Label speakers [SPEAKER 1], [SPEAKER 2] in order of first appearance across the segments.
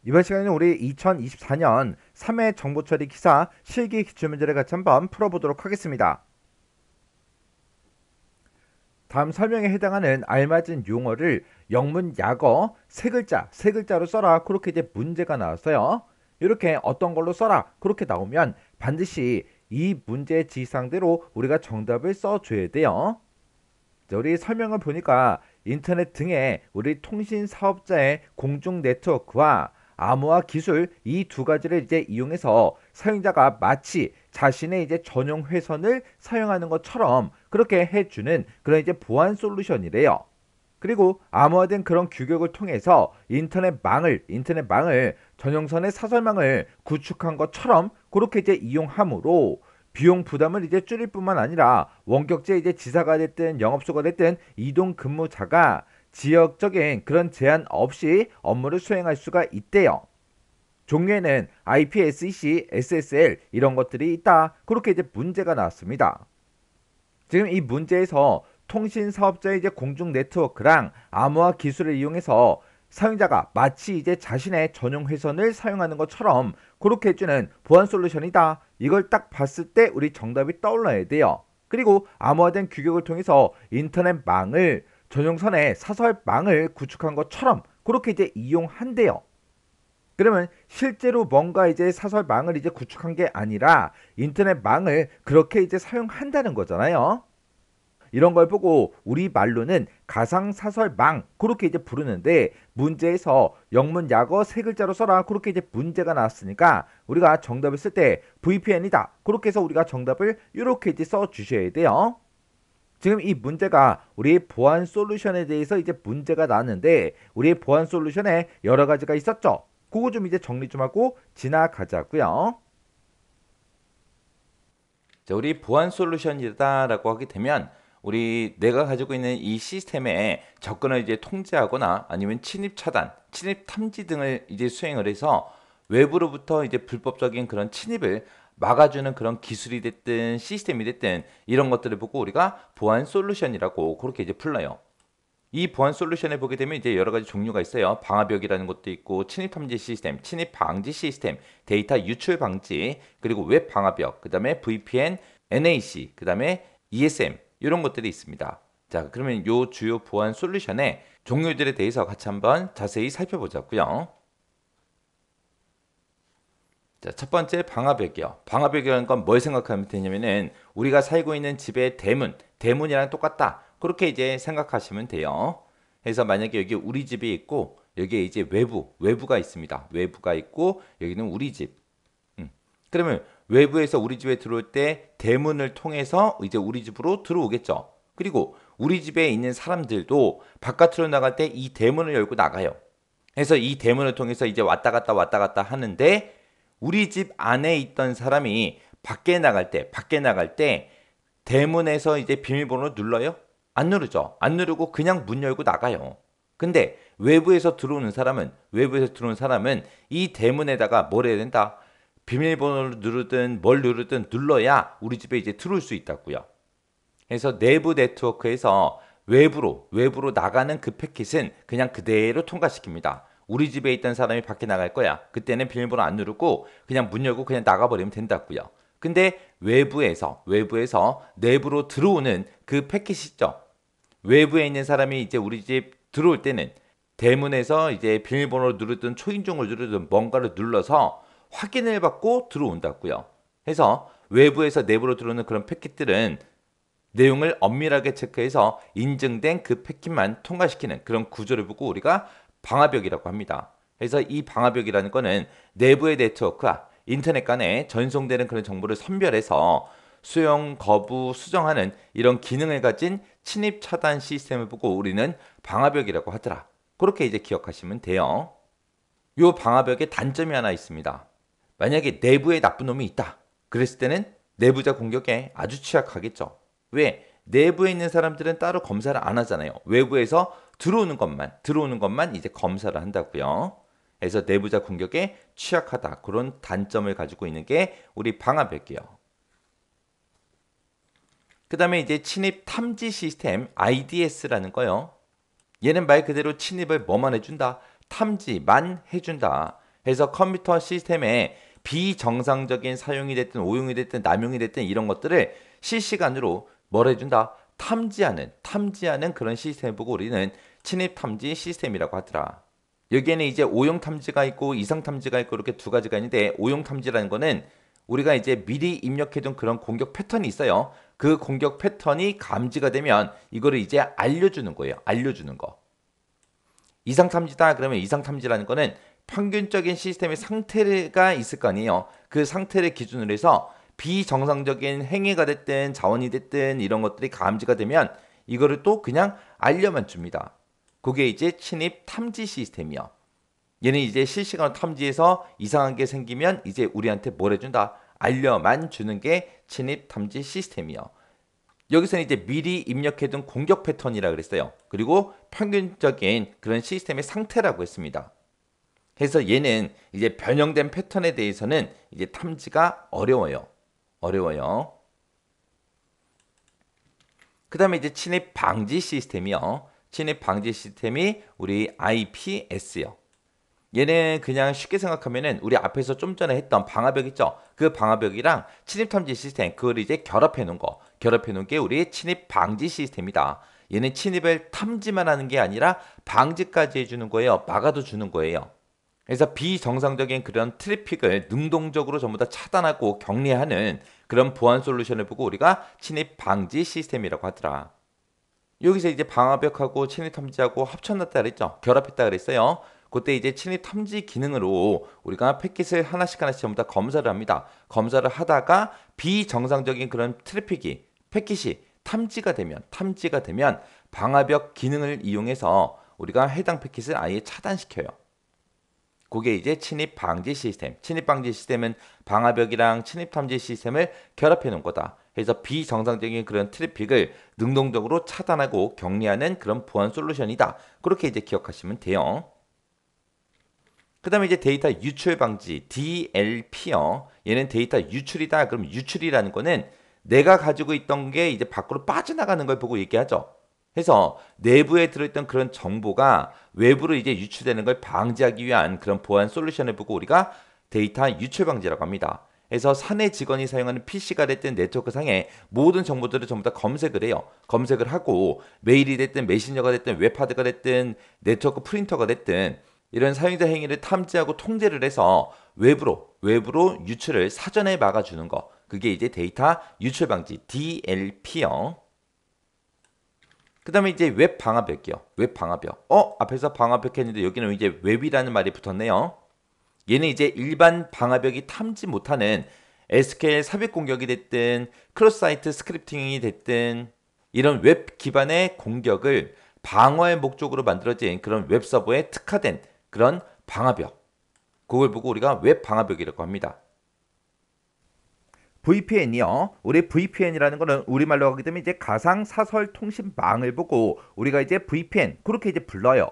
[SPEAKER 1] 이번 시간에는 우리 2024년 3회 정보처리 기사 실기 기출문제를 같이 한번 풀어보도록 하겠습니다. 다음 설명에 해당하는 알맞은 용어를 영문 약어 세 글자로 써라. 그렇게 이제 문제가 나왔어요. 이렇게 어떤 걸로 써라. 그렇게 나오면 반드시 이 문제의 지시사항대로 우리가 정답을 써줘야 돼요. 우리 설명을 보니까 인터넷 등의 우리 통신 사업자의 공중 네트워크와 암호화 기술 이 두 가지를 이제 이용해서 사용자가 마치 자신의 이제 전용 회선을 사용하는 것처럼 그렇게 해주는 그런 이제 보안 솔루션이래요. 그리고 암호화된 그런 규격을 통해서 인터넷망을 전용선의 사설망을 구축한 것처럼 그렇게 이제 이용함으로 비용 부담을 이제 줄일 뿐만 아니라 원격제 이제 지사가 됐든 영업소가 됐든 이동 근무자가 지역적인 그런 제한 없이 업무를 수행할 수가 있대요. 종류에는 IPSEC, SSL 이런 것들이 있다. 그렇게 이제 문제가 나왔습니다. 지금 이 문제에서 통신 사업자의 이제 공중 네트워크랑 암호화 기술을 이용해서 사용자가 마치 이제 자신의 전용 회선을 사용하는 것처럼 그렇게 해주는 보안 솔루션이다. 이걸 딱 봤을 때 우리 정답이 떠올라야 돼요. 그리고 암호화된 규격을 통해서 인터넷망을 전용선의 사설망을 구축한 것처럼 그렇게 이제 이용한대요. 그러면 실제로 뭔가 이제 사설망을 이제 구축한 게 아니라 인터넷망을 그렇게 이제 사용한다는 거잖아요. 이런 걸 보고 우리 말로는 가상사설망 그렇게 이제 부르는데 문제에서 영문 약어 세 글자로 써라 그렇게 이제 문제가 나왔으니까 우리가 정답을 쓸 때 VPN이다 그렇게 해서 우리가 정답을 이렇게 이제 써 주셔야 돼요. 지금 이 문제가 우리 보안 솔루션에 대해서 이제 문제가 나왔는데 우리 보안 솔루션에 여러 가지가 있었죠. 그거 좀 이제 정리 좀 하고 지나가자고요.
[SPEAKER 2] 자, 우리 보안 솔루션이다라고 하게 되면 우리 내가 가지고 있는 이 시스템에 접근을 이제 통제하거나 아니면 침입 차단, 침입 탐지 등을 이제 수행을 해서 외부로부터 이제 불법적인 그런 침입을 막아주는 그런 기술이 됐든 시스템이 됐든 이런 것들을 보고 우리가 보안 솔루션이라고 그렇게 이제 불러요. 이 보안 솔루션에 보게 되면 이제 여러 가지 종류가 있어요. 방화벽이라는 것도 있고 침입 탐지 시스템, 침입 방지 시스템, 데이터 유출 방지, 그리고 웹 방화벽, 그다음에 VPN, NAC, 그다음에 ESM 이런 것들이 있습니다. 자, 그러면 요 주요 보안 솔루션의 종류들에 대해서 같이 한번 자세히 살펴보자고요. 자, 첫 번째 방화벽이요. 방화벽이라는 건 뭘 생각하면 되냐면은 우리가 살고 있는 집의 대문이랑 똑같다. 그렇게 이제 생각하시면 돼요. 그래서 만약에 여기 우리 집이 있고 여기에 이제 외부가 있습니다. 외부가 있고 여기는 우리 집. 그러면 외부에서 우리 집에 들어올 때 대문을 통해서 이제 우리 집으로 들어오겠죠. 그리고 우리 집에 있는 사람들도 바깥으로 나갈 때 이 대문을 열고 나가요. 그래서 이 대문을 통해서 이제 왔다 갔다 하는데 우리 집 안에 있던 사람이 밖에 나갈 때 대문에서 이제 비밀번호 눌러요? 안 누르죠. 안 누르고 그냥 문 열고 나가요. 근데 외부에서 들어오는 사람은 이 대문에다가 뭘 해야 된다? 비밀번호를 누르든 뭘 누르든 눌러야 우리 집에 이제 들어올 수 있다고요. 그래서 내부 네트워크에서 외부로 나가는 그 패킷은 그냥 그대로 통과시킵니다. 우리 집에 있던 사람이 밖에 나갈 거야. 그때는 비밀번호 안 누르고 그냥 문 열고 그냥 나가버리면 된다고요. 근데 외부에서 내부로 들어오는 그 패킷이 있죠. 외부에 있는 사람이 이제 우리 집 들어올 때는 대문에서 이제 비밀번호를 누르든 초인종을 누르든 뭔가를 눌러서 확인을 받고 들어온다고요. 해서 외부에서 내부로 들어오는 그런 패킷들은 내용을 엄밀하게 체크해서 인증된 그 패킷만 통과시키는 그런 구조를 보고 우리가 방화벽이라고 합니다. 그래서 이 방화벽이라는 거는 내부의 네트워크와 인터넷 간에 전송되는 그런 정보를 선별해서 수용, 거부, 수정하는 이런 기능을 가진 침입 차단 시스템을 보고 우리는 방화벽이라고 하더라. 그렇게 이제 기억하시면 돼요. 이 방화벽에 단점이 하나 있습니다. 만약에 내부에 나쁜 놈이 있다. 그랬을 때는 내부자 공격에 아주 취약하겠죠. 왜? 내부에 있는 사람들은 따로 검사를 안 하잖아요. 외부에서 들어오는 것만 이제 검사를 한다고요. 그래서 내부자 공격에 취약하다. 그런 단점을 가지고 있는 게 우리 방화벽이요. 그 다음에 이제 침입 탐지 시스템 IDS라는 거요. 얘는 말 그대로 침입을 뭐만 해준다? 탐지만 해준다. 해서 컴퓨터 시스템에 비정상적인 사용이 됐든 오용이 됐든 남용이 됐든 이런 것들을 실시간으로 뭘 해준다? 탐지하는 그런 시스템을 보고 우리는 침입 탐지 시스템이라고 하더라. 여기에는 이제 오용 탐지가 있고 이상 탐지가 있고 이렇게 두 가지가 있는데, 오용 탐지라는 거는 우리가 이제 미리 입력해둔 그런 공격 패턴이 있어요. 그 공격 패턴이 감지가 되면 이거를 이제 알려주는 거예요. 알려주는 거. 이상 탐지다 그러면 이상 탐지라는 거는 평균적인 시스템의 상태가 있을 거 아니에요. 그 상태를 기준으로 해서 비정상적인 행위가 됐든 자원이 됐든 이런 것들이 감지가 되면 이거를 또 그냥 알려만 줍니다. 그게 이제 침입 탐지 시스템이요. 얘는 이제 실시간으로 탐지해서 이상한 게 생기면 이제 우리한테 뭘 해준다? 알려만 주는 게 침입 탐지 시스템이요. 여기서는 이제 미리 입력해둔 공격 패턴이라 그랬어요. 그리고 평균적인 그런 시스템의 상태라고 했습니다. 그래서 얘는 이제 변형된 패턴에 대해서는 이제 탐지가 어려워요. 그 다음에 이제 침입 방지 시스템이요. 침입 방지 시스템이 우리 IPS요. 얘는 그냥 쉽게 생각하면은 우리 앞에서 좀 전에 했던 방화벽 있죠? 그 방화벽이랑 침입 탐지 시스템, 그걸 이제 결합해 놓은 게 우리의 침입 방지 시스템이다. 얘는 침입을 탐지만 하는 게 아니라 방지까지 해주는 거예요. 막아도 주는 거예요. 그래서 비정상적인 그런 트래픽을 능동적으로 전부 다 차단하고 격리하는 그런 보안 솔루션을 보고 우리가 침입 방지 시스템이라고 하더라. 여기서 이제 방화벽하고 침입 탐지하고 합쳐놨다 그랬죠? 결합했다 그랬어요. 그때 이제 침입 탐지 기능으로 우리가 패킷을 하나씩 전부 다 검사를 합니다. 검사를 하다가 비정상적인 그런 트래픽이 패킷이 탐지가 되면 방화벽 기능을 이용해서 우리가 해당 패킷을 아예 차단시켜요. 그게 이제 침입 방지 시스템. 침입 방지 시스템은 방화벽이랑 침입 탐지 시스템을 결합해 놓은 거다. 그래서 비정상적인 그런 트래픽을 능동적으로 차단하고 격리하는 그런 보안 솔루션이다. 그렇게 이제 기억하시면 돼요. 그 다음에 이제 데이터 유출 방지, DLP요. 얘는 데이터 유출이다. 그럼 유출이라는 거는 내가 가지고 있던 게 이제 밖으로 빠져나가는 걸 보고 얘기하죠. 그래서 내부에 들어있던 그런 정보가 외부로 이제 유출되는 걸 방지하기 위한 그런 보안 솔루션을 보고 우리가 데이터 유출 방지라고 합니다. 그래서 사내 직원이 사용하는 PC가 됐든 네트워크 상에 모든 정보들을 전부 다 검색을 해요. 검색을 하고 메일이 됐든 메신저가 됐든 웹하드가 됐든 네트워크 프린터가 됐든 이런 사용자 행위를 탐지하고 통제를 해서 외부로 유출을 사전에 막아주는 거. 그게 이제 데이터 유출 방지, DLP요. 그 다음에 이제 웹 방화벽이요. 웹 방화벽. 앞에서 방화벽 했는데 여기는 이제 웹이라는 말이 붙었네요. 얘는 이제 일반 방화벽이 탐지 못하는 SQL 삽입 공격이 됐든 크로스 사이트 스크립팅이 됐든 이런 웹 기반의 공격을 방어의 목적으로 만들어진 그런 웹 서버에 특화된 그런 방화벽. 그걸 보고 우리가 웹 방화벽이라고 합니다.
[SPEAKER 1] VPN이요. 우리 VPN이라는 거는 우리말로 하게 되면 이제 가상 사설 통신망을 보고 우리가 이제 VPN 그렇게 이제 불러요.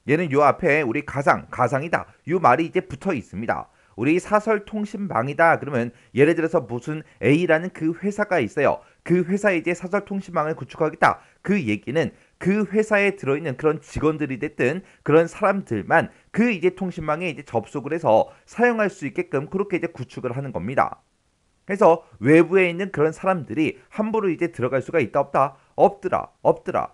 [SPEAKER 1] 얘는 요 앞에 우리 가상이다. 요 말이 이제 붙어 있습니다. 우리 사설 통신망이다. 그러면 예를 들어서 무슨 A라는 그 회사가 있어요. 그 회사에 이제 사설 통신망을 구축하겠다. 그 얘기는 그 회사에 들어있는 그런 직원들이 됐든 그런 사람들만 그 이제 통신망에 이제 접속을 해서 사용할 수 있게끔 그렇게 이제 구축을 하는 겁니다. 그래서 외부에 있는 그런 사람들이 함부로 이제 들어갈 수가 있다 없다? 없더라.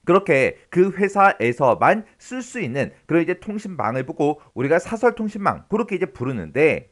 [SPEAKER 1] 그렇게 그 회사에서만 쓸 수 있는 그런 이제 통신망을 보고 우리가 사설 통신망 그렇게 이제 부르는데,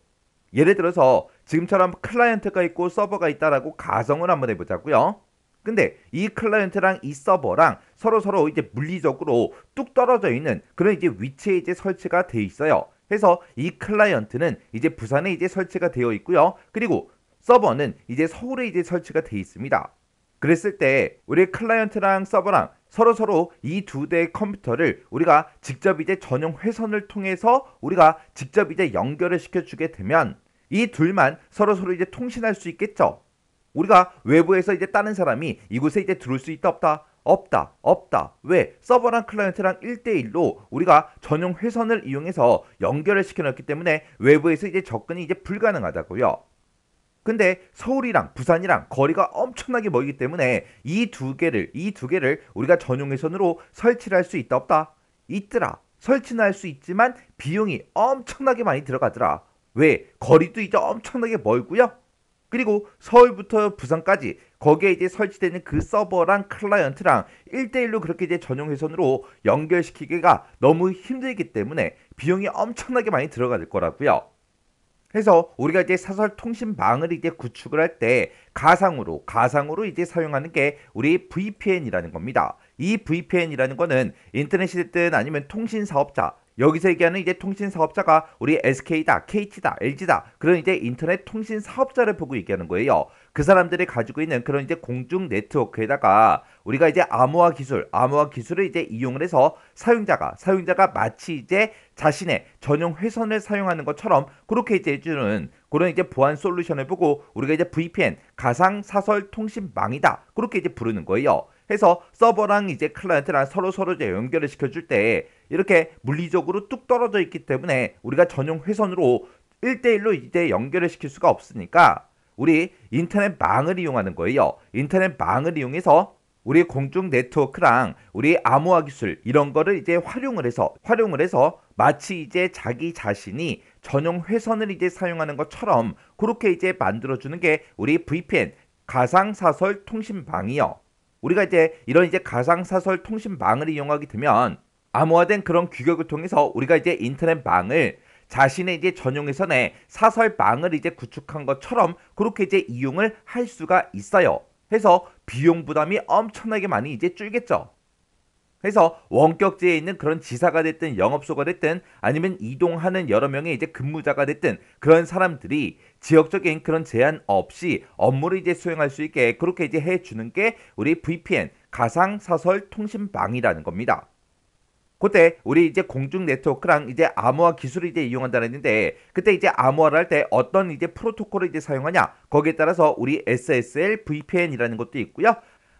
[SPEAKER 1] 예를 들어서 지금처럼 클라이언트가 있고 서버가 있다라고 가정을 한번 해보자고요. 근데 이 클라이언트랑 이 서버랑 서로 이제 물리적으로 뚝 떨어져 있는 그런 이제 위치에 이제 설치가 돼 있어요. 그래서 이 클라이언트는 이제 부산에 이제 설치가 되어 있고요. 그리고 서버는 이제 서울에 이제 설치가 돼 있습니다. 그랬을 때 우리 클라이언트랑 서버랑 서로 이 두 대의 컴퓨터를 우리가 직접 이제 전용 회선을 통해서 우리가 직접 이제 연결을 시켜주게 되면 이 둘만 서로 이제 통신할 수 있겠죠. 우리가 외부에서 이제 다른 사람이 이곳에 이제 들어올 수 있다 없다. 왜? 서버랑 클라이언트랑 1대1로 우리가 전용 회선을 이용해서 연결을 시켜놨기 때문에 외부에서 이제 접근이 이제 불가능하다고요. 근데 서울이랑 부산이랑 거리가 엄청나게 멀기 때문에 이 두 개를 우리가 전용 회선으로 설치를 할 수 있다 없다? 있더라. 설치는 할 수 있지만 비용이 엄청나게 많이 들어가더라. 왜? 거리도 이제 엄청나게 멀고요. 그리고 서울부터 부산까지 거기에 이제 설치되는 그 서버랑 클라이언트랑 1대1로 그렇게 이제 전용 회선으로 연결시키기가 너무 힘들기 때문에 비용이 엄청나게 많이 들어갈 거라고요. 그래서 우리가 이제 사설 통신망을 이제 구축을 할 때 가상으로 이제 사용하는 게 우리 VPN이라는 겁니다. 이 VPN이라는 거는 인터넷이 됐든 아니면 통신 사업자, 여기서 얘기하는 이제 통신 사업자가 우리 SK다, KT다, LG다, 그런 이제 인터넷 통신 사업자를 보고 얘기하는 거예요. 그 사람들이 가지고 있는 그런 이제 공중 네트워크에다가 우리가 이제 암호화 기술을 이제 이용을 해서 사용자가 마치 이제 자신의 전용 회선을 사용하는 것처럼 그렇게 이제 해주는 그런 이제 보안 솔루션을 보고 우리가 이제 VPN, 가상 사설 통신망이다, 그렇게 이제 부르는 거예요. 해서 서버랑 이제 클라이언트랑 서로 이제 연결을 시켜줄 때 이렇게 물리적으로 뚝 떨어져 있기 때문에 우리가 전용 회선으로 1대1로 이제 연결을 시킬 수가 없으니까 우리 인터넷망을 이용하는 거예요. 인터넷망을 이용해서 우리 공중 네트워크랑 우리 암호화 기술 이런 거를 이제 활용을 해서 마치 이제 자기 자신이 전용 회선을 이제 사용하는 것처럼 그렇게 이제 만들어주는 게 우리 VPN, 가상사설 통신망이요. 우리가 이제 이런 이제 가상사설 통신망을 이용하게 되면 암호화된 그런 규격을 통해서 우리가 이제 인터넷망을 자신의 이제 전용 회선에 사설망을 이제 구축한 것처럼 그렇게 이제 이용을 할 수가 있어요. 해서 비용 부담이 엄청나게 많이 이제 줄겠죠. 그래서 원격지에 있는 그런 지사가 됐든 영업소가 됐든 아니면 이동하는 여러 명의 이제 근무자가 됐든 그런 사람들이 지역적인 그런 제한 없이 업무를 이제 수행할 수 있게 그렇게 이제 해주는 게 우리 VPN, 가상사설 통신망이라는 겁니다. 그때 우리 이제 공중 네트워크랑 이제 암호화 기술을 이제 이용한다는 했는데 그때 이제 암호화를 할 때 어떤 이제 프로토콜을 이제 사용하냐, 거기에 따라서 우리 SSL VPN이라는 것도 있고요.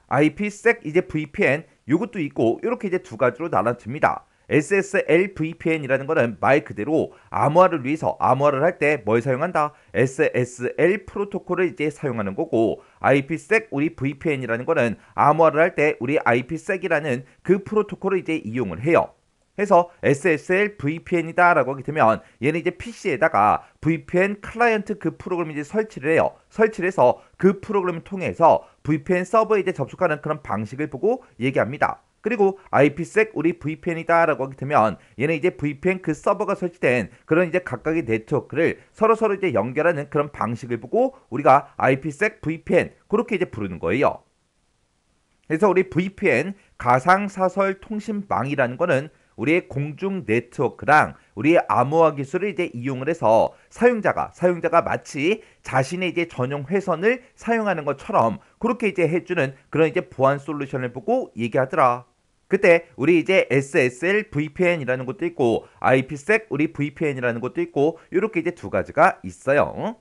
[SPEAKER 1] IPsec 이제 VPN 요것도 있고 이렇게 이제 두 가지로 나눠집니다. SSL VPN이라는 거는 말 그대로 암호화를 위해서 암호화를 할 때 뭘 사용한다? SSL 프로토콜을 이제 사용하는 거고, IPsec 우리 VPN이라는 거는 암호화를 할 때 우리 IPsec이라는 그 프로토콜을 이제 이용을 해요. 해서 SSL VPN이다 라고 하게 되면 얘는 이제 PC에다가 VPN 클라이언트 그 프로그램을 이제 설치를 해요. 설치를 해서 그 프로그램을 통해서 VPN 서버에 이제 접속하는 그런 방식을 보고 얘기합니다. 그리고 IPsec 우리 VPN이다 라고 하게 되면 얘는 이제 VPN 그 서버가 설치된 그런 이제 각각의 네트워크를 서로 이제 연결하는 그런 방식을 보고 우리가 IPsec VPN 그렇게 이제 부르는 거예요. 그래서 우리 VPN 가상사설 통신망이라는 거는 우리의 공중 네트워크랑 우리의 암호화 기술을 이제 이용을 해서 사용자가 마치 자신의 이제 전용 회선을 사용하는 것처럼 그렇게 이제 해주는 그런 이제 보안 솔루션을 보고 얘기하더라. 그때 우리 이제 SSL VPN이라는 것도 있고 IPsec 우리 VPN이라는 것도 있고 이렇게 이제 두 가지가 있어요.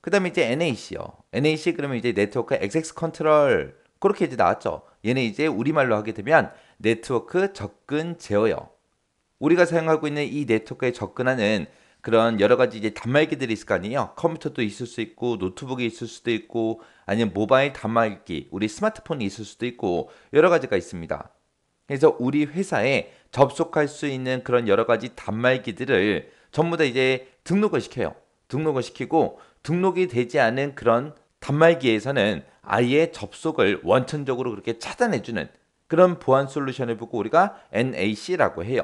[SPEAKER 2] 그 다음에 이제 NAC요. NAC 그러면 이제 네트워크 액세스 컨트롤 그렇게 이제 나왔죠. 얘는 이제 우리말로 하게 되면 네트워크 접근 제어요. 우리가 사용하고 있는 이 네트워크에 접근하는 그런 여러 가지 이제 단말기들이 있을 거 아니에요. 컴퓨터도 있을 수 있고 노트북이 있을 수도 있고 아니면 모바일 단말기, 우리 스마트폰이 있을 수도 있고 여러 가지가 있습니다. 그래서 우리 회사에 접속할 수 있는 그런 여러 가지 단말기들을 전부 다 이제 등록을 시켜요. 등록을 시키고 등록이 되지 않은 그런 단말기에서는 아예 접속을 원천적으로 그렇게 차단해주는 그런 보안 솔루션을 보고 우리가 NAC라고 해요.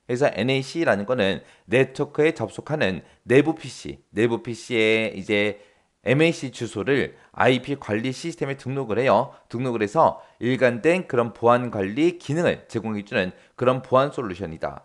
[SPEAKER 2] 그래서 NAC라는 거는 네트워크에 접속하는 내부 PC에 이제 MAC 주소를 IP 관리 시스템에 등록을 해요. 등록을 해서 일관된 그런 보안 관리 기능을 제공해주는 그런 보안 솔루션이다.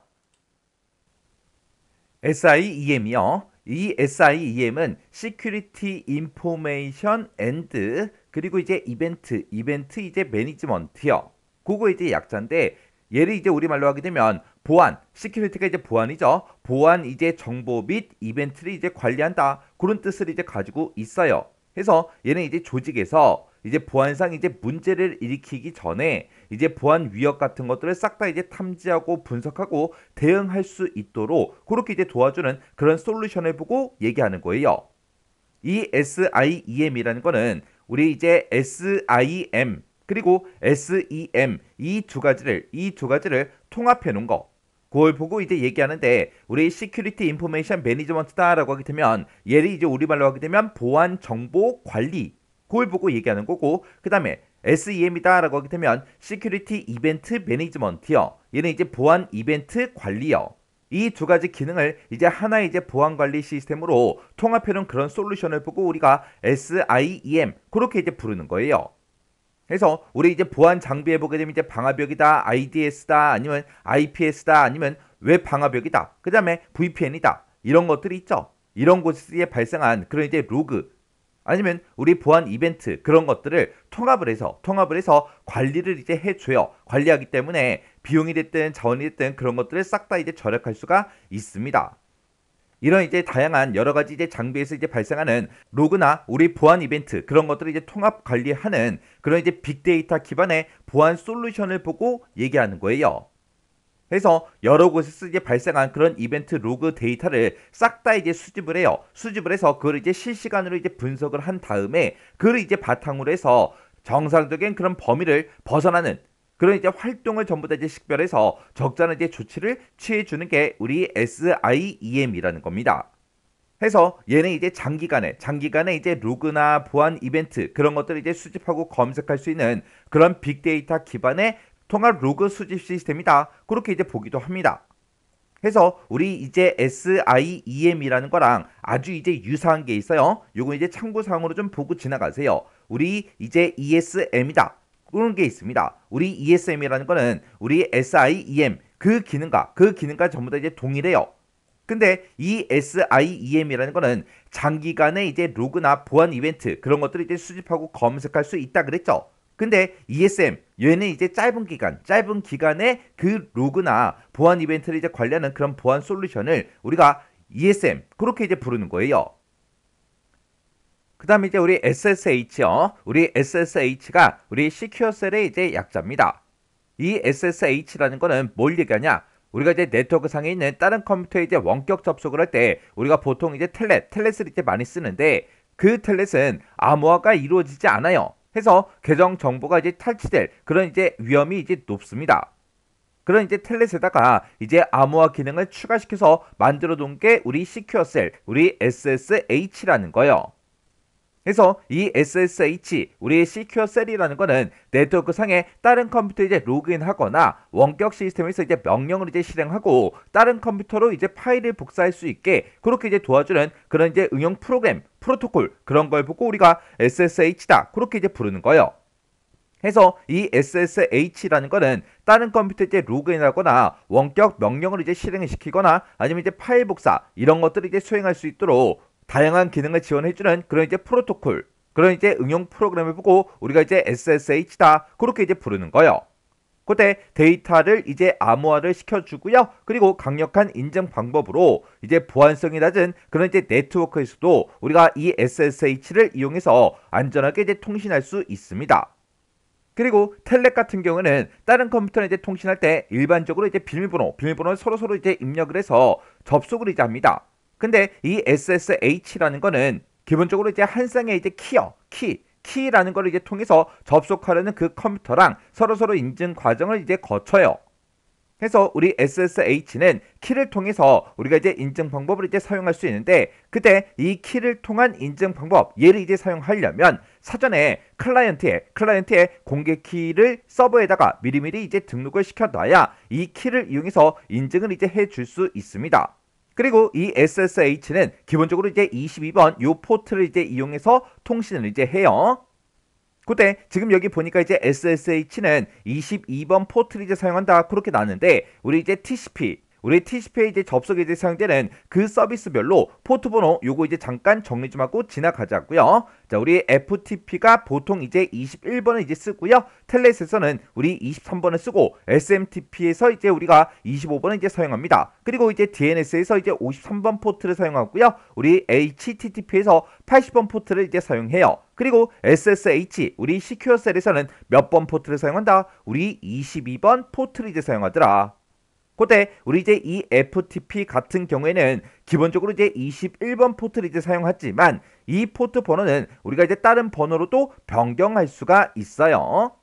[SPEAKER 1] SIEM이요. 이 SIEM은 Security Information and 그리고 이제 이벤트 이제 매니지먼트요. 그거 이제 약자인데 얘를 이제 우리말로 하게 되면 보안, 시큐리티가 이제 보안이죠. 보안 이제 정보 및 이벤트를 이제 관리한다. 그런 뜻을 이제 가지고 있어요. 그래서 얘는 이제 조직에서 이제 보안상 이제 문제를 일으키기 전에 이제 보안 위협 같은 것들을 싹 다 이제 탐지하고 분석하고 대응할 수 있도록 그렇게 이제 도와주는 그런 솔루션을 보고 얘기하는 거예요. 이 SIEM이라는 거는 우리 이제 SIM 그리고 SEM 이 두 가지를 통합해 놓은 거. 그걸 보고 이제 얘기하는데 우리 Security Information Management다라고 하게 되면 얘를 이제 우리말로 하게 되면 보안 정보 관리. 그걸 보고 얘기하는 거고 그다음에 SEM이다라고 하게 되면 Security Event Management요. 얘는 이제 보안 이벤트 관리요. 이 두 가지 기능을 이제 하나의 이제 보안 관리 시스템으로 통합해 놓은 그런 솔루션을 보고 우리가 SIEM 그렇게 이제 부르는 거예요. 그래서 우리 이제 보안 장비에 보게 되면 이제 방화벽이다, IDS다, 아니면 IPS다, 아니면 웹 방화벽이다. 그다음에 VPN이다. 이런 것들이 있죠. 이런 곳에 발생한 그런 이제 로그 아니면 우리 보안 이벤트 그런 것들을 통합을 해서 관리를 이제 해줘요. 관리하기 때문에 비용이 됐든 자원이 됐든 그런 것들을 싹 다 이제 절약할 수가 있습니다. 이런 이제 다양한 여러 가지 이제 장비에서 이제 발생하는 로그나 우리 보안 이벤트 그런 것들을 이제 통합 관리하는 그런 이제 빅데이터 기반의 보안 솔루션을 보고 얘기하는 거예요. 그래서 여러 곳에서 이제 발생한 그런 이벤트 로그 데이터를 싹 다 이제 수집을 해요. 수집을 해서 그걸 이제 실시간으로 이제 분석을 한 다음에 그걸 이제 바탕으로 해서 정상적인 그런 범위를 벗어나는 그런 이제 활동을 전부 다 이제 식별해서 적절한 이제 조치를 취해 주는 게 우리 SIEM이라는 겁니다. 해서 얘는 이제 장기간에 이제 로그나 보안 이벤트 그런 것들을 이제 수집하고 검색할 수 있는 그런 빅데이터 기반의 통합 로그 수집 시스템이다. 그렇게 이제 보기도 합니다. 해서 우리 이제 SIEM이라는 거랑 아주 이제 유사한 게 있어요. 요거 이제 참고사항으로 좀 보고 지나가세요. 우리 이제 ESM이다. 그런 게 있습니다. 우리 ESM이라는 거는 우리 SIEM 그 기능과 전부 다 이제 동일해요. 근데 이 SIEM이라는 거는 장기간의 이제 로그나 보안 이벤트 그런 것들을 이제 수집하고 검색할 수 있다 그랬죠. 근데 ESM 얘는 이제 짧은 기간의 그 로그나 보안 이벤트를 이제 관리하는 그런 보안 솔루션을 우리가 ESM 그렇게 이제 부르는 거예요. 그 다음에 이제 우리 SSH요. 우리 SSH가 우리 Secure Cell의 이제 약자입니다. 이 SSH라는 거는 뭘 얘기하냐? 우리가 이제 네트워크 상에 있는 다른 컴퓨터에 이제 원격 접속을 할 때 우리가 보통 이제 텔넷을 이제 많이 쓰는데 그 텔넷은 암호화가 이루어지지 않아요. 해서 계정 정보가 이제 탈취될 그런 이제 위험이 이제 높습니다. 그런 이제 텔넷에다가 이제 암호화 기능을 추가시켜서 만들어 놓은 게 우리 Secure Cell, 우리 SSH라는 거예요. 그래서 이 SSH, 우리 Secure Cell이라는 거는 네트워크 상에 다른 컴퓨터에 이제 로그인하거나 원격 시스템에서 이제 명령을 이제 실행하고 다른 컴퓨터로 이제 파일을 복사할 수 있게 그렇게 이제 도와주는 그런 이제 응용 프로그램, 프로토콜 그런 걸 보고 우리가 SSH다 그렇게 이제 부르는 거예요. 해서 이 SSH라는 거는 다른 컴퓨터에 이제 로그인하거나 원격 명령을 이제 실행을 시키거나 아니면 이제 파일 복사 이런 것들을 이제 수행할 수 있도록 다양한 기능을 지원해주는 그런 이제 프로토콜, 그런 이제 응용 프로그램을 보고 우리가 이제 SSH다 그렇게 이제 부르는 거예요. 그때 데이터를 이제 암호화를 시켜주고요. 그리고 강력한 인증 방법으로 이제 보안성이 낮은 그런 이제 네트워크에서도 우리가 이 SSH를 이용해서 안전하게 이제 통신할 수 있습니다. 그리고 텔넷 같은 경우는 다른 컴퓨터에 이제 통신할 때 일반적으로 이제 비밀번호를 서로 이제 입력을 해서 접속을 이제 합니다. 근데 이 SSH라는 거는 기본적으로 이제 한 쌍의 이제 키라는 거를 이제 통해서 접속하려는 그 컴퓨터랑 서로 인증 과정을 이제 거쳐요. 그래서 우리 SSH는 키를 통해서 우리가 이제 인증 방법을 이제 사용할 수 있는데 그때 이 키를 통한 인증 방법 얘를 이제 사용하려면 사전에 클라이언트에 공개 키를 서버에다가 미리미리 이제 등록을 시켜놔야 이 키를 이용해서 인증을 이제 해줄 수 있습니다. 그리고 이 SSH는 기본적으로 이제 22번 요 포트를 이제 이용해서 통신을 이제 해요. 그때 지금 여기 보니까 이제 SSH는 22번 포트를 이제 사용한다 그렇게 나왔는데 우리 TCP에 이제 접속에 이제 사용되는 그 서비스별로 포트 번호 요거 이제 잠깐 정리 좀 하고 지나가자고요. 자, 우리 FTP가 보통 이제 21번을 이제 쓰고요. 텔넷에서는 우리 23번을 쓰고 SMTP에서 이제 우리가 25번을 이제 사용합니다. 그리고 이제 DNS에서 이제 53번 포트를 사용하고요. 우리 HTTP에서 80번 포트를 이제 사용해요. 그리고 SSH 우리 Secure Cell에서는 몇 번 포트를 사용한다? 우리 22번 포트를 이제 사용하더라. 그때 우리 이제 이 FTP 같은 경우에는 기본적으로 이제 21번 포트를 이제 사용하지만 이 포트 번호는 우리가 이제 다른 번호로도 변경할 수가 있어요.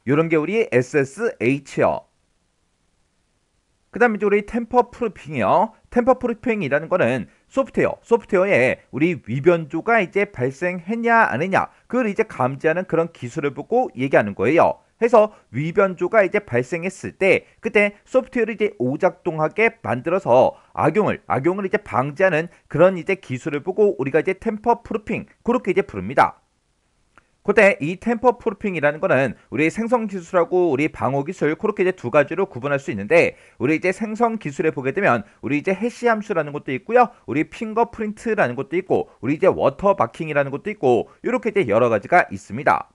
[SPEAKER 1] 이런 게 우리 SSH요. 그 다음에 이제 우리 템퍼 프루핑이요. 템퍼 프루핑이라는 거는 소프트웨어에 우리 위변조가 이제 발생했냐 안 했냐 그걸 이제 감지하는 그런 기술을 보고 얘기하는 거예요. 해서 위변조가 이제 발생했을 때 그때 소프트웨어를 이제 오작동하게 만들어서 악용을 이제 방지하는 그런 이제 기술을 보고 우리가 이제 템퍼 프루핑 그렇게 이제 부릅니다. 그때 이 템퍼 프루핑이라는 거는 우리 생성 기술하고 우리 방어 기술 그렇게 이제 두 가지로 구분할 수 있는데 우리 이제 생성 기술에 보게 되면 우리 이제 해시 함수라는 것도 있고요. 우리 핑거프린트라는 것도 있고 우리 이제 워터 마킹이라는 것도 있고 이렇게 이제 여러 가지가 있습니다.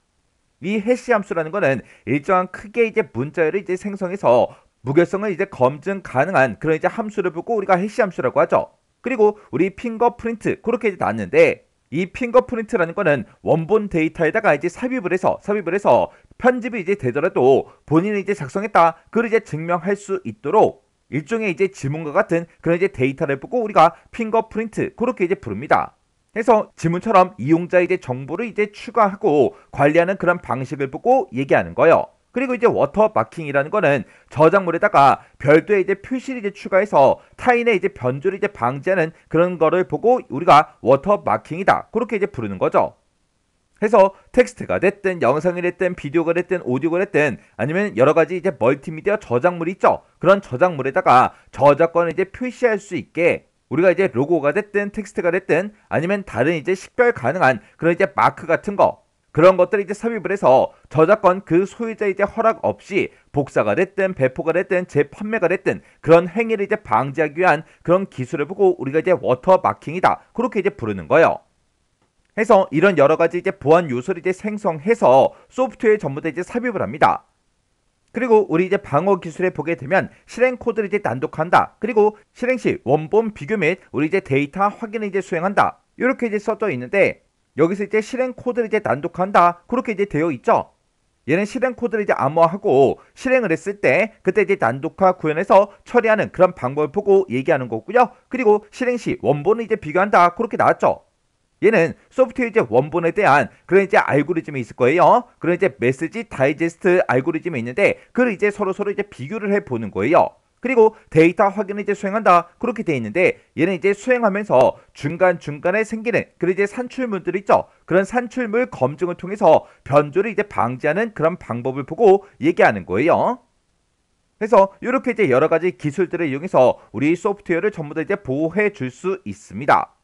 [SPEAKER 1] 이 해시 함수라는 거는 일정한 크기의 이제 문자열을 이제 생성해서 무결성을 이제 검증 가능한 그런 이제 함수를 보고 우리가 해시 함수라고 하죠. 그리고 우리 핑거프린트 그렇게 이제 나왔는데 이 핑거프린트라는 거는 원본 데이터에다가 이제 삽입을 해서 편집이 이제 되더라도 본인이 이제 작성했다 그걸 이제 증명할 수 있도록 일종의 이제 지문과 같은 그런 이제 데이터를 보고 우리가 핑거프린트 그렇게 이제 부릅니다. 그래서 지문처럼 이용자의 이제 정보를 이제 추가하고 관리하는 그런 방식을 보고 얘기하는 거예요. 그리고 이제 워터 마킹이라는 거는 저작물에다가 별도의 이제 표시를 이제 추가해서 타인의 이제 변조를 이제 방지하는 그런 거를 보고 우리가 워터 마킹이다 그렇게 이제 부르는 거죠. 해서 텍스트가 됐든 영상이 됐든 비디오가 됐든 오디오가 됐든 아니면 여러 가지 이제 멀티미디어 저작물이 있죠. 그런 저작물에다가 저작권을 이제 표시할 수 있게 우리가 이제 로고가 됐든 텍스트가 됐든 아니면 다른 이제 식별 가능한 그런 이제 마크 같은 거 그런 것들을 이제 삽입을 해서 저작권 그 소유자 이제 허락 없이 복사가 됐든 배포가 됐든 재판매가 됐든 그런 행위를 이제 방지하기 위한 그런 기술을 보고 우리가 이제 워터 마킹이다 그렇게 이제 부르는 거예요. 해서 이런 여러 가지 이제 보안 요소를 이제 생성해서 소프트웨어에 전부 다 이제 삽입을 합니다. 그리고 우리 이제 방어 기술에 보게 되면 실행 코드를 이제 난독한다. 그리고 실행 시 원본 비교 및 우리 이제 데이터 확인을 이제 수행한다. 이렇게 이제 써져 있는데 여기서 이제 실행 코드를 이제 난독한다. 그렇게 이제 되어 있죠. 얘는 실행 코드를 이제 암호화하고 실행을 했을 때 그때 이제 난독화 구현해서 처리하는 그런 방법을 보고 얘기하는 거고요. 그리고 실행 시 원본을 이제 비교한다. 그렇게 나왔죠. 얘는 소프트웨어 이제 원본에 대한 그런 이제 알고리즘이 있을 거예요. 그런 이제 메시지 다이제스트 알고리즘이 있는데 그걸 이제 서로 이제 비교를 해 보는 거예요. 그리고 데이터 확인을 이제 수행한다. 그렇게 돼 있는데 얘는 이제 수행하면서 중간중간에 생기는 그런 이제 산출물들이 있죠. 그런 산출물 검증을 통해서 변조를 이제 방지하는 그런 방법을 보고 얘기하는 거예요. 그래서 이렇게 이제 여러 가지 기술들을 이용해서 우리 소프트웨어를 전부 다 이제 보호해 줄 수 있습니다.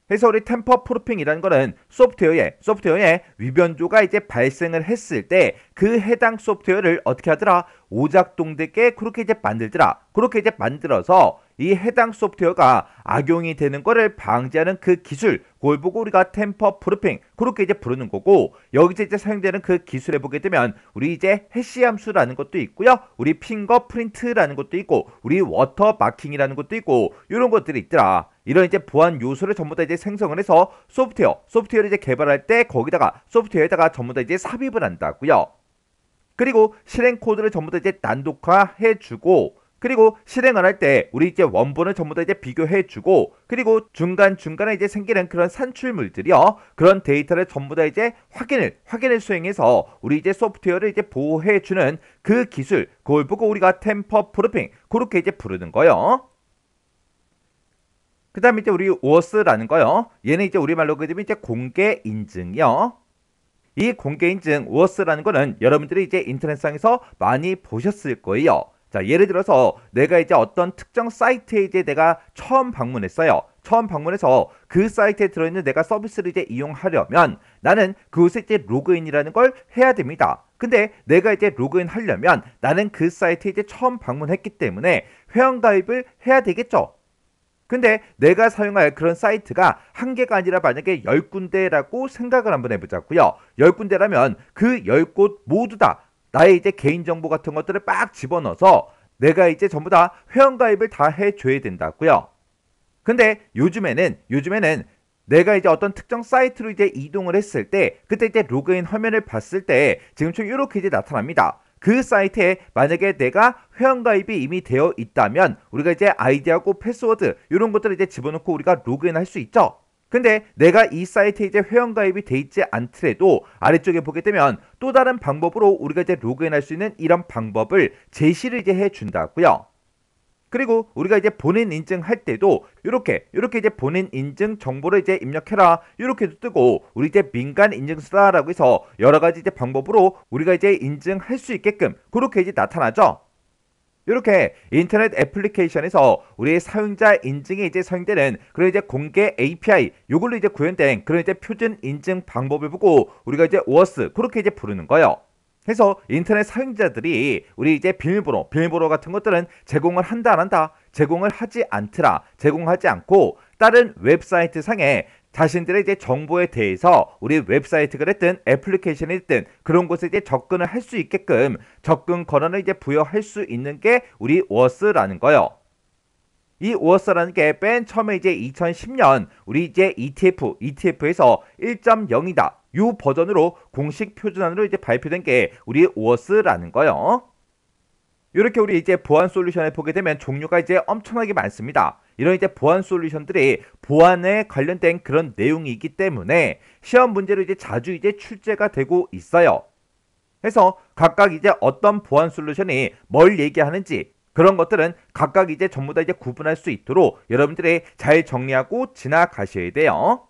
[SPEAKER 1] 그래서 우리 템퍼 프루핑이라는 거는 소프트웨어에 위변조가 이제 발생을 했을 때 그 해당 소프트웨어를 어떻게 하더라? 오작동되게 그렇게 이제 만들더라. 그렇게 이제 만들어서 이 해당 소프트웨어가 악용이 되는 거를 방지하는 그 기술, 그걸 보고 우리가 템퍼 프루핑 그렇게 이제 부르는 거고 여기서 이제 사용되는 그 기술에 보게 되면 우리 이제 해시 함수라는 것도 있고요. 우리 핑거 프린트라는 것도 있고 우리 워터 마킹이라는 것도 있고 이런 것들이 있더라. 이런 이제 보안 요소를 전부 다 이제 생성을 해서 소프트웨어를 이제 개발할 때 거기다가 소프트웨어에다가 전부 다 이제 삽입을 한다고요. 그리고 실행 코드를 전부 다 이제 난독화해 주고 그리고 실행을 할 때 우리 이제 원본을 전부 다 이제 비교해 주고 그리고 중간중간에 이제 생기는 그런 산출물들이요. 그런 데이터를 전부 다 이제 확인을 수행해서 우리 이제 소프트웨어를 이제 보호해 주는 그 기술, 그걸 보고 우리가 템퍼 프루핑 그렇게 이제 부르는 거예요. 그 다음에 이제 우리 OAuth라는 거요. 얘는 이제 우리말로 그러면 이제 공개 인증이요. 이 공개 인증 OAuth라는 거는 여러분들이 이제 인터넷상에서 많이 보셨을 거예요. 자, 예를 들어서 내가 이제 어떤 특정 사이트에 이제 내가 처음 방문했어요. 처음 방문해서 그 사이트에 들어있는 내가 서비스를 이제 이용하려면 나는 그곳에 이제 로그인이라는 걸 해야 됩니다. 근데 내가 이제 로그인 하려면 나는 그 사이트에 이제 처음 방문했기 때문에 회원가입을 해야 되겠죠. 근데 내가 사용할 그런 사이트가 한 개가 아니라 만약에 10군데라고 생각을 한번 해보자고요. 10군데라면 그 10곳 모두 다 나의 이제 개인정보 같은 것들을 빡 집어넣어서 내가 이제 전부 다 회원가입을 다 해줘야 된다고요. 근데 요즘에는 내가 이제 어떤 특정 사이트로 이제 이동을 했을 때 그때 이제 로그인 화면을 봤을 때 지금처럼 이렇게 이제 나타납니다. 그 사이트에 만약에 내가 회원가입이 이미 되어 있다면 우리가 이제 아이디하고 패스워드 이런 것들을 이제 집어넣고 우리가 로그인 할 수 있죠. 근데 내가 이 사이트에 이제 회원가입이 돼 있지 않더라도 아래쪽에 보게 되면 또 다른 방법으로 우리가 이제 로그인할 수 있는 이런 방법을 제시를 이제 해 준다고요. 그리고 우리가 이제 본인 인증할 때도 이렇게 이제 본인 인증 정보를 이제 입력해라 이렇게도 뜨고, 우리 이제 민간 인증서라고 해서 여러 가지 이제 방법으로 우리가 이제 인증할 수 있게끔 그렇게 이제 나타나죠. 이렇게 인터넷 애플리케이션에서 우리의 사용자 인증에 이제 사용되는 그런 이제 공개 API 요걸로 이제 구현된 그런 이제 표준 인증 방법을 보고 우리가 이제 OAuth 그렇게 이제 부르는 거예요. 그래서 인터넷 사용자들이 우리 이제 비밀번호 같은 것들은 제공을 한다 안 한다, 제공을 하지 않더라, 제공하지 않고 다른 웹사이트 상에 자신들의 이제 정보에 대해서 우리 웹사이트가 됐든 애플리케이션이 됐든 그런 곳에 이제 접근을 할 수 있게끔 접근 권한을 이제 부여할 수 있는 게 우리 OAuth라는 거예요. 이 OAuth라는 게 맨 처음에 이제 2010년 우리 이제 ETF에서 1.0이다. 요 버전으로 공식 표준안으로 이제 발표된 게 우리 OAuth라는 거예요. 이렇게 우리 이제 보안 솔루션을 보게 되면 종류가 이제 엄청나게 많습니다. 이런 이제 보안 솔루션들이 보안에 관련된 그런 내용이기 때문에 시험 문제로 이제 자주 이제 출제가 되고 있어요. 그래서 각각 이제 어떤 보안 솔루션이 뭘 얘기하는지 그런 것들은 각각 이제 전부 다 이제 구분할 수 있도록 여러분들이 잘 정리하고 지나가셔야 돼요.